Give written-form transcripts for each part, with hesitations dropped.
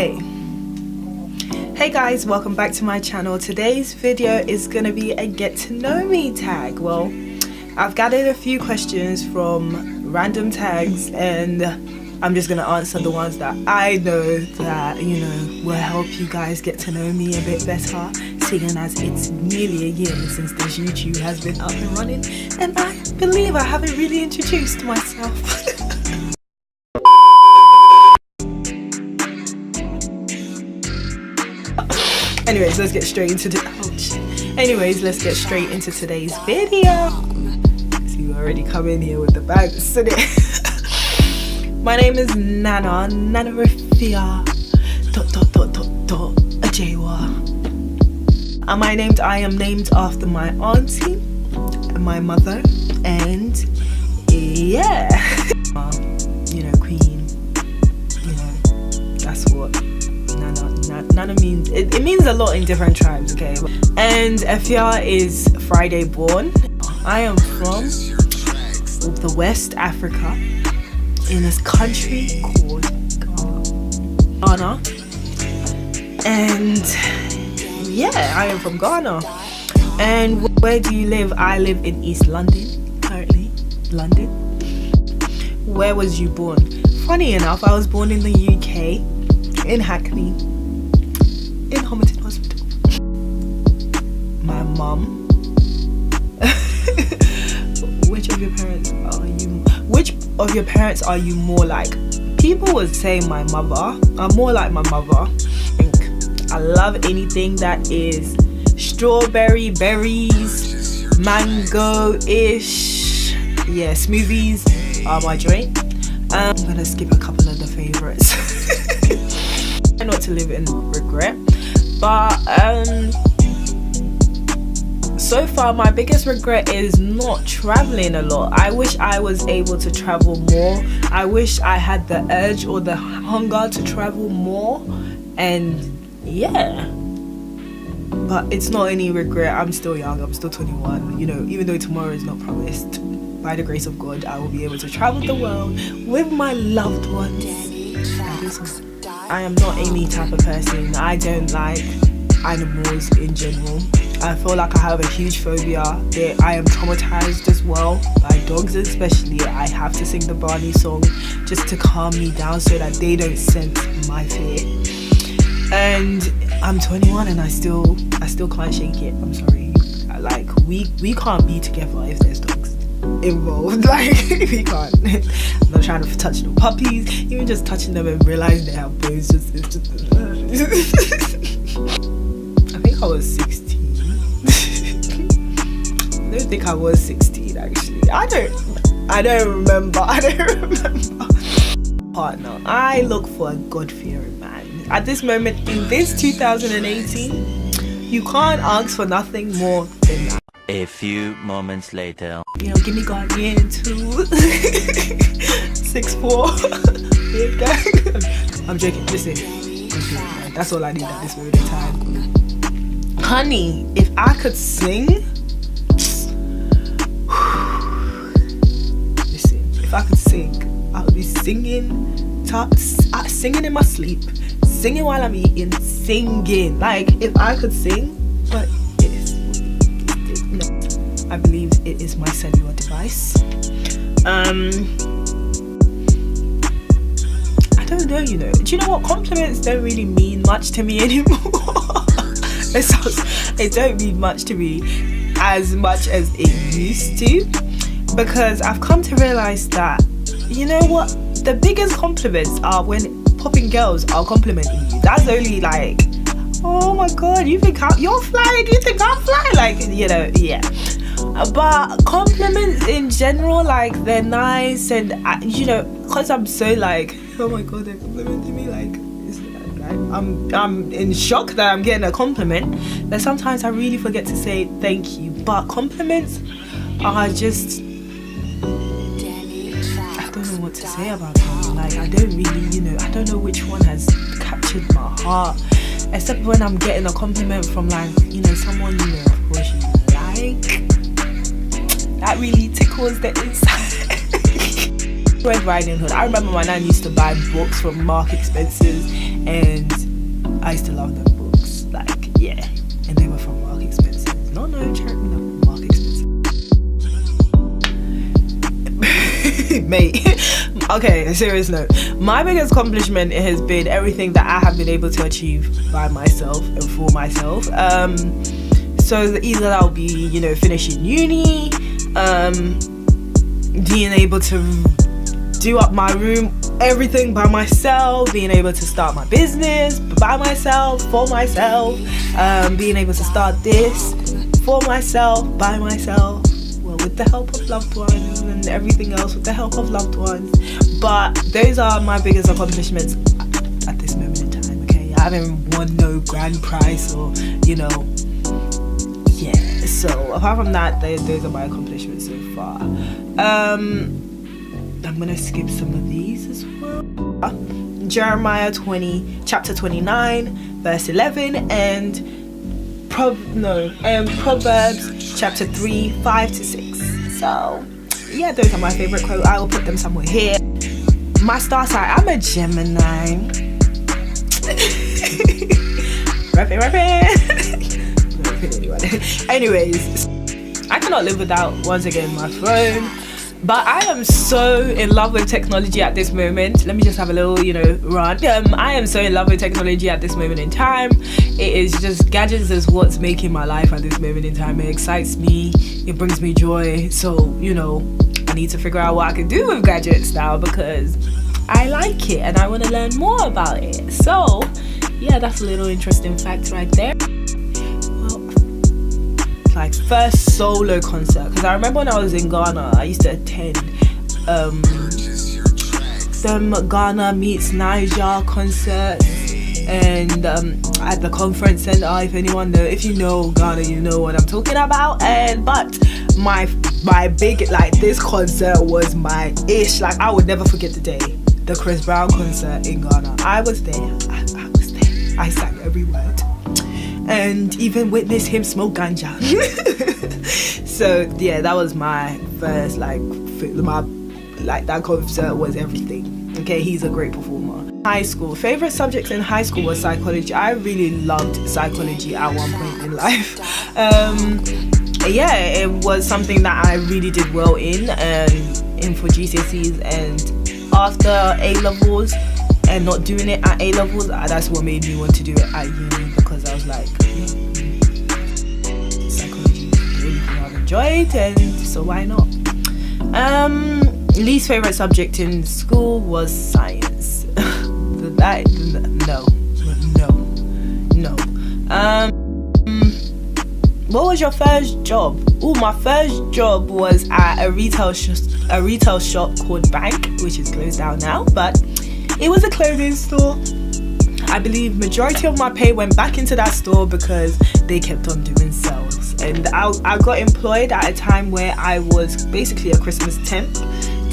Okay, hey guys, welcome back to my channel. Today's video is gonna be a get to know me tag. Well, I've gathered a few questions from random tags and I'm just gonna answer the ones that I know that, will help you guys get to know me a bit better, seeing as it's nearly a year since this YouTube has been up and running and I believe I haven't really introduced myself. Anyways, let's get straight into let's get straight into today's video. So you already come in here with the bags, isn't it? My name is Nana Rafia Ajewa. I am named after my auntie and my mother, and yeah, queen. That's what Nana means. It means a lot in different tribes, okay? And Efia is Friday born. I am from the West Africa in this country called Ghana. And yeah, I am from Ghana. And where do you live? I live in East London, currently. London. Where was you born? Funny enough, I was born in the UK, in Hackney, in Homerton Hospital. My mum. Which of your parents are you more like? People would say my mother. I'm more like my mother. I love anything that is strawberry, berries, mango-ish. Yeah, smoothies are my joint. I'm gonna skip a couple of the favorites. Not to live in regret, but so far my biggest regret is not traveling a lot. I wish I was able to travel more. I wish I had the urge or the hunger to travel more, and yeah, but it's not any regret. I'm still young, I'm still 21, even though tomorrow is not promised. By the grace of God, I will be able to travel the world with my loved ones. I am not any type of person. I don't like animals in general. I feel like I have a huge phobia. I am traumatized as well by dogs, especially. I have to sing the Barney song just to calm me down so that they don't sense my fear. And I'm 21 and I still can't shake it. I'm sorry. Like we can't be together if there's dogs involved. Like we can't. I'm not trying to touch no puppies. Even just touching them and realizing they have bones I think I was 16. I don't think I was 16 actually. I don't remember. Partner. I look for a God-fearing man. At this moment in this 2018, you can't ask for nothing more than that. A few moments later. Give me Guardian 2 6'4". Big gang. I'm joking. Listen. That's all I need at this moment in time. Honey, if I could sing. Listen, if I could sing, I would be singing in my sleep, singing while I'm eating, singing. Like if I could sing, but I believe it is my cellular device. I don't know, do you know what? Compliments don't really mean much to me anymore. It don't mean much to me as much as it used to, because I've come to realize that, you know what, the biggest compliments are when popping girls are complimenting you. That's only like, oh my god, you think you're flying, you think I'm flying, like, yeah. But compliments in general, like, they're nice, and because I'm so like, oh my god, they're complimenting me, like I'm in shock that I'm getting a compliment, that sometimes I really forget to say thank you. But compliments are just, I don't know what to say about them. Like I don't really, I don't know which one has captured my heart, except when I'm getting a compliment from like, someone of course you like. That really tickles the inside. Red Riding Hood. I remember my nan used to buy books from Mark Expenses, and okay, serious note. My biggest accomplishment has been everything that I have been able to achieve by myself and for myself. So either that'll be, you know, finishing uni, being able to do up my room, everything by myself, being able to start my business by myself, for myself, being able to start this for myself, by myself, well, with the help of loved ones, and everything else with the help of loved ones. But those are my biggest accomplishments at this moment in time. Okay, I haven't won no grand prize or, you know, yeah. So apart from that, those are my accomplishments so far. I'm gonna skip some of these as well. Jeremiah chapter 29 verse 11 and Proverbs chapter 3 5 to 6. So yeah, those are my favorite quotes. I will put them somewhere here. My star sign, I'm a Gemini. Rap it. Anyways, I cannot live without, once again, my phone. But I am so in love with technology at this moment. Let me just have a little, rant. I am so in love with technology at this moment in time. It is just, gadgets is what's making my life at this moment in time. It excites me. It brings me joy. So, I need to figure out what I can do with gadgets now because I like it and I want to learn more about it. So, yeah, that's a little interesting fact right there. Like first solo concert, because I remember when I was in Ghana, I used to attend some Ghana meets Niger concerts, and at the conference center. If you know Ghana, you know what I'm talking about. But my big, this concert was my ish. I would never forget the day, the Chris Brown concert in Ghana. I was there. I was there. I sang every word. And even witness him smoke ganja. So yeah, that was my first that concert was everything. Okay, he's a great performer. High school, favorite subjects in high school was psychology. I really loved psychology at one point in life. It was something that I really did well in for GCSEs, and after A levels and not doing it at A levels, that's what made me want to do it at uni, because I was like, psychology is really what I've enjoyed, and so why not? Least favorite subject in school was science. No. What was your first job? My first job was at a retail shop called Bank, which is closed down now, but it was a clothing store. I believe majority of my pay went back into that store because they kept on doing sales. And I got employed at a time where I was basically a Christmas temp.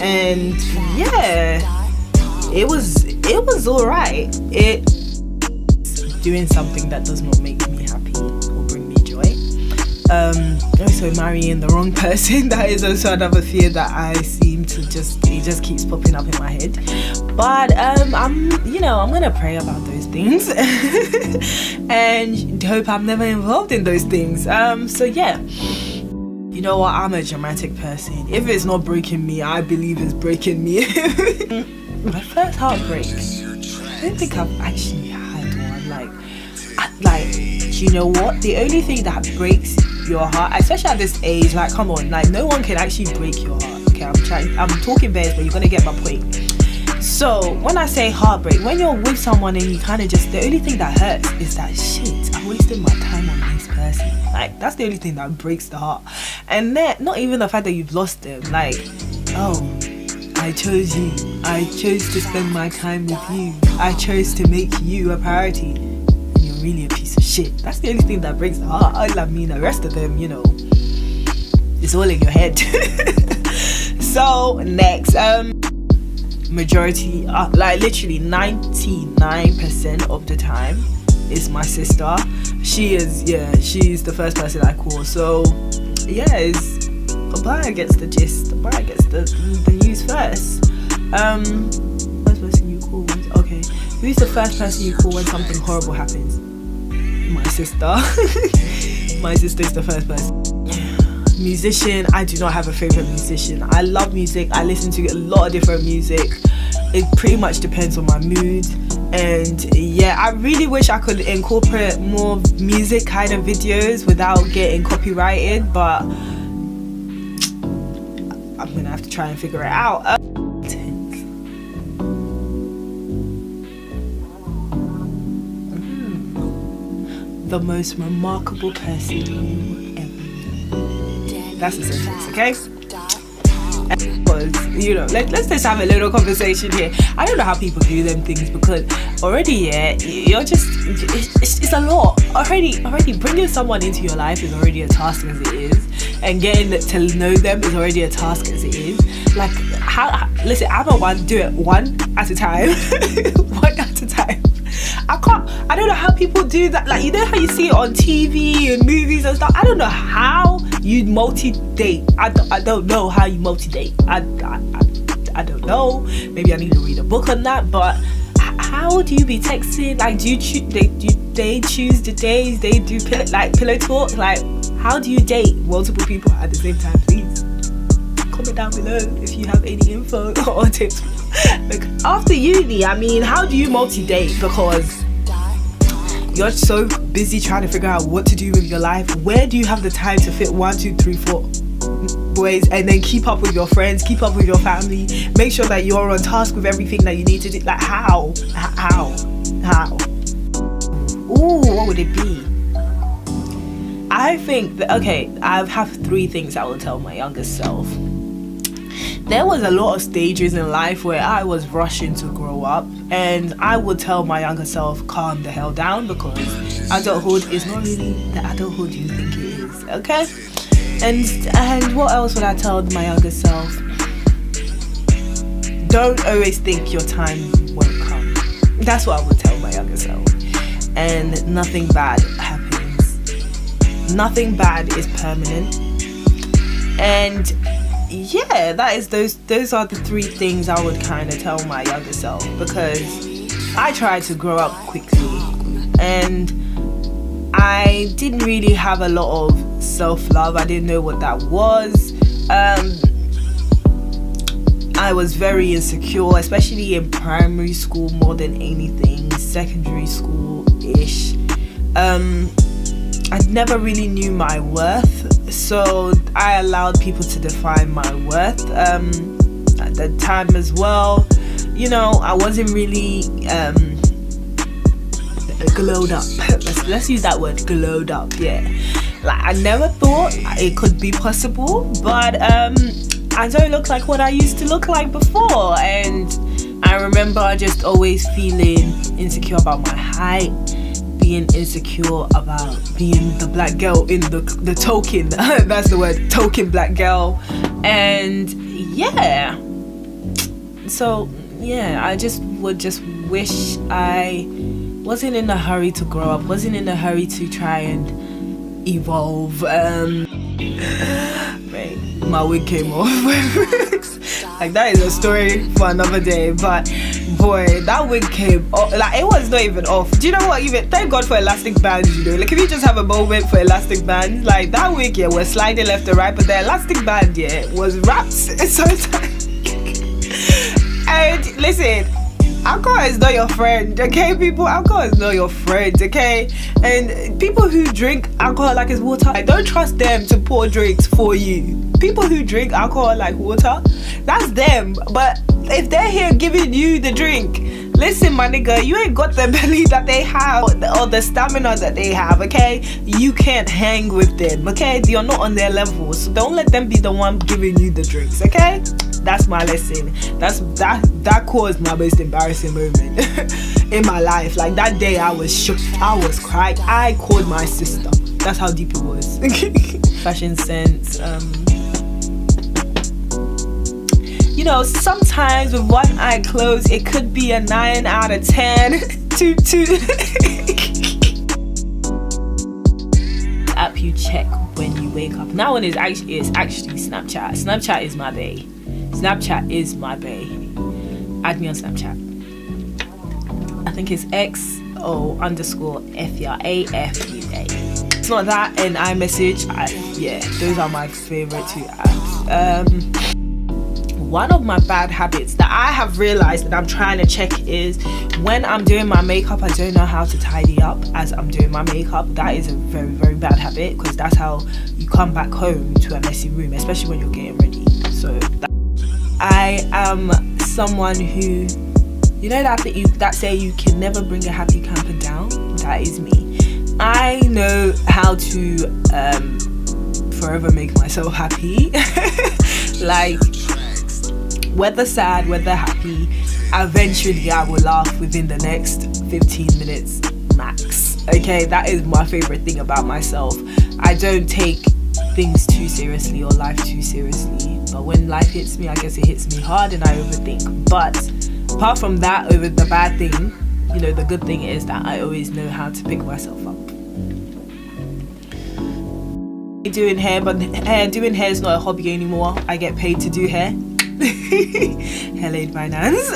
And yeah, it was alright. It's doing something that does not make me happy or bring me joy. Also marrying the wrong person, that is also another fear that I seem to it just keeps popping up in my head. But I'm gonna pray about those things and hope I'm never involved in those things. So yeah, you know what, I'm a dramatic person. If it's not breaking me, I believe it's breaking me. My first heartbreak, I don't think I've actually had one. You know what, the only thing that breaks your heart, especially at this age, come on, no one can actually break your heart. Okay, I'm talking bears, but you're gonna get my point. So when I say heartbreak, when you're with someone and you kind of just, the only thing that hurts is that shit, I wasted my time on this person. That's the only thing that breaks the heart. And then not even the fact that you've lost them, I chose you, I chose to spend my time with you, I chose to make you a priority, and you're really a piece of shit. That's the only thing that breaks the heart. The rest of them, it's all in your head. So next, majority, literally 99% of the time, is my sister. She's the first person I call. So yeah, Abaya gets the gist. Abaya gets the news first. First person you call when, okay, who's the first person you call when something horrible happens? My sister. My sister's the first person. Musician, I do not have a favorite musician. I love music. I listen to a lot of different music. It pretty much depends on my mood. And yeah, I really wish I could incorporate more music kind of videos without getting copyrighted, but I'm gonna have to try and figure it out. The most remarkable person you ever knew. That's a sentence, okay? Because, you know, let's just have a little conversation here. I don't know how people do them things, because already, yeah, you're just, it's a lot. Already bringing someone into your life is already a task as it is. And getting to know them is already a task as it is. Like, listen, I'm a one, do it one at a time. One at a time. I don't know how people do that. Like, you know how you see it on TV and movies and stuff? I don't know how you multi-date. I don't know how you multi-date. I don't know. Maybe I need to read a book on that. But how do you be texting? Like, do they choose the days? They do pillow talk? Like, how do you date multiple people at the same time? Please comment down below if you have any info or tips. Like, after uni, I mean, how do you multi-date? Because you're so busy trying to figure out what to do with your life. Where do you have the time to fit 1, 2, 3, 4 boys, and then keep up with your friends, keep up with your family, make sure that you're on task with everything that you need to do? Like, how? Ooh, what would it be? I think that, okay, I have 3 things I will tell my younger self. There was a lot of stages in life where I was rushing to grow up, and I would tell my younger self, calm the hell down, because adulthood is not really the adulthood you think it is, okay? And what else would I tell my younger self? Don't always think your time won't come. That's what I would tell my younger self. And nothing bad happens. Nothing bad is permanent. And yeah, those are the 3 things I would kind of tell my younger self, because I tried to grow up quickly and I didn't really have a lot of self-love. I didn't know what that was. I was very insecure, especially in primary school more than anything, secondary school-ish. I never really knew my worth, so I allowed people to define my worth. At the time as well, you know, I wasn't really glowed up. Let's use that word, glowed up. Yeah, like, I never thought it could be possible, but I don't look like what I used to look like before. And I remember just always feeling insecure about my height, being insecure about being the black girl in the token. That's the word, token black girl. And yeah, so yeah, I would just wish I wasn't in a hurry to grow up, wasn't in a hurry to try and evolve. Right, my wig came off. Like, that is a story for another day, but boy, that wig came off. Like, it was not even off. Do you know what? Even thank God for elastic bands, you know. Like, if you just have a moment for elastic bands, like, that wig, yeah, was sliding left and right, but the elastic band, yeah, was wrapped so tight. And listen, alcohol is not your friend, okay, people? Alcohol is not your friend, okay? And people who drink alcohol like it's water, I don't trust them to pour drinks for you. People who drink alcohol like water, that's them. But if they're here giving you the drink, listen, my nigga, you ain't got the belly that they have or the stamina that they have, okay? You can't hang with them, okay? You're not on their level, so don't let them be the one giving you the drinks, okay? That's my lesson. That caused my most embarrassing moment in my life. Like, that day I was shook, I was crying, I called my sister. That's how deep it was. Fashion sense, you know, sometimes with one eye closed, it could be a 9 out of 10. App you check when you wake up. Now one is actually Snapchat. Snapchat is my bae. Snapchat is my bae. Add me on Snapchat. I think it's XO_FUA. It's not that, and iMessage. Yeah, those are my favorite 2 apps. one of my bad habits that I have realized that I'm trying to check is when I'm doing my makeup, I don't know how to tidy up as I'm doing my makeup. That is a very, very bad habit, because that's how you come back home to a messy room, especially when you're getting ready. So I am someone who, you know, that say you can never bring a happy camper down. That is me. I know how to forever make myself happy. Like, whether sad, whether happy, eventually I will laugh within the next 15 minutes max. Okay, that is my favorite thing about myself. I don't take things too seriously or life too seriously, but when life hits me, I guess it hits me hard and I overthink. But apart from that, over the bad thing, you know, the good thing is that I always know how to pick myself up. Doing hair, but doing hair is not a hobby anymore. I get paid to do hair. Hello finance.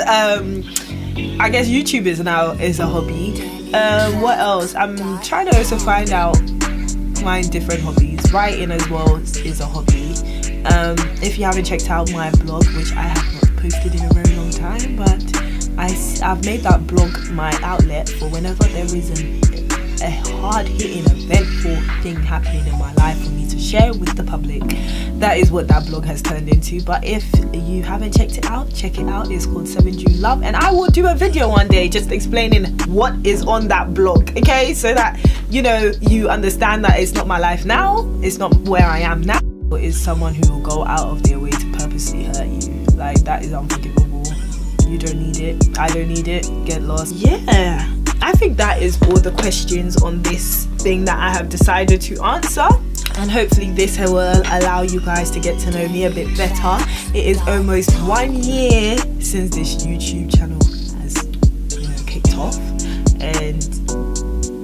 I guess YouTube is a hobby. What else? I'm trying to also find different hobbies. Writing as well is a hobby. If you haven't checked out my blog, which I have not posted in a very long time, but I've made that blog my outlet for whenever there is a hard-hitting, eventful thing happening in my life for me to share with the public. That is what that blog has turned into. But if you haven't checked it out, check it out. It's called 7 June Love, and I will do a video one day just explaining what is on that blog, okay, so that you know, you understand that it's not my life now, it's not where I am now. It's someone who will go out of their way to purposely hurt you. Like, that is unforgivable. You don't need it, I don't need it, get lost. Yeah, I think that is all the questions on this thing that I have decided to answer, and hopefully this will allow you guys to get to know me a bit better. It is almost 1 year since this YouTube channel has, you know, kicked off, and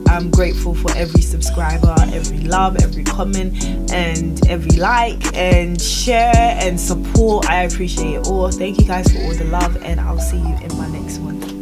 I'm grateful for every subscriber, every love, every comment, and every like and share and support. I appreciate it all. Thank you guys for all the love, and I'll see you in my next one.